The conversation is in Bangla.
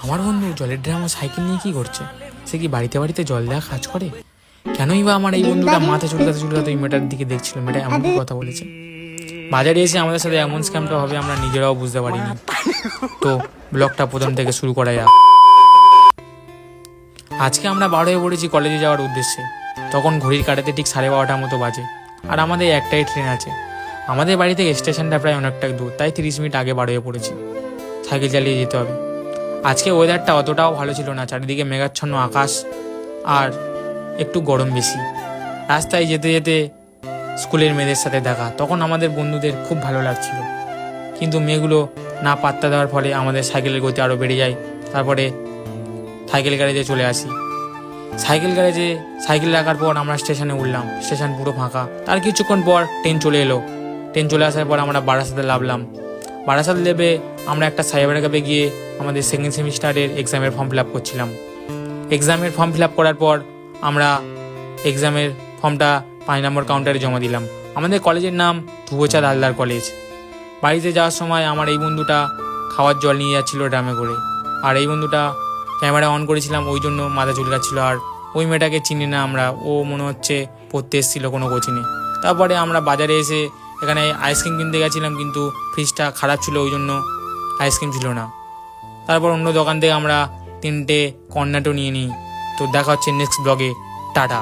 আমার বন্ধু জলের ড্রামে সাইকেল নিয়ে কি করছে? সে কি বাড়িতে বাড়িতে জল দেওয়া কাজ করে? কেনই বা আমার এই বন্ধুটা মাথা চুলকাতে চুলকাতে ওই মেয়েটার দিকে দেখছিল, মেয়েটা এমন কি কথা বলেছে। বাজারে এসে আমাদের সাথে এমন স্ক্যামটা হবে আমরা নিজেরাও বুঝতে পারিনি। তো ব্লগটা প্রথম থেকে শুরু করা যাক। আজকে আমরা বার হয়ে পড়েছি কলেজে যাওয়ার উদ্দেশ্যে। তখন ঘড়ির কাঁটাতে ঠিক 12:30টার মতো বাজে, আর আমাদের একটাই ট্রেন আছে। আমাদের বাড়ি থেকে স্টেশনটা প্রায় অনেকটা দূর, তাই 30 মিনিট আগে বার হয়ে পড়েছি। সাইকেল চালিয়ে যেতে হবে। আজকে ওয়েদারটা অতটাও ভালো ছিল না, চারিদিকে মেঘাচ্ছন্ন আকাশ আর একটু গরম বেশি। রাস্তায় যেতে যেতে স্কুলের মেয়েদের সাথে দেখা, তখন আমাদের বন্ধুদের খুব ভালো লাগছিল। কিন্তু মেয়েগুলো না পাত্তা দেওয়ার ফলে আমাদের সাইকেলের গতি আরও বেড়ে যায়। তারপরে সাইকেল গ্যারেজে চলে আসি। সাইকেল গ্যারেজে সাইকেল রাখার পর আমরা স্টেশনে উঠলাম। স্টেশন পুরো ফাঁকা। তার কিছুক্ষণ পর ট্রেন চলে এলো। ট্রেন চলে আসার পর আমরা বারাসাতে নামলাম। বারাসাত লেবে আমরা একটা সাইবার ক্যাফে গিয়ে আমাদের সেকেন্ড সেমিস্টারের এক্সামের ফর্ম ফিল আপ করছিলাম। এক্সামের ফর্ম ফিল আপ করার পর আমরা এক্সামের ফর্মটা 5 নম্বর কাউন্টারে জমা দিলাম। আমাদের কলেজের নাম ধ্রুবচাঁদ হালদার কলেজ। বাড়িতে যাওয়ার সময় আমার এই বন্ধুটা খাওয়ার জল নিয়ে যাচ্ছিল ড্রামে করে, আর এই বন্ধুটা ক্যামেরা অন করেছিলাম, ওই জন্য মাথা চুলকাচ্ছিল। আর ওই মেয়েটাকে চিনি না আমরা, ও মনে হচ্ছে পড়তে এসেছিলো কোনো কোচিংয়ে। তারপরে আমরা বাজারে এসে এখানে আইসক্রিম কিনতে গেছিলাম, কিন্তু ফ্রিজটা খারাপ ছিল, ওই জন্য আইসক্রিম ছিল না। তারপর অন্য দোকান থেকে আমরা 3টে কর্নেটো নিয়ে নিই। তো দেখা হচ্ছে নেক্সট ব্লগে। টাটা।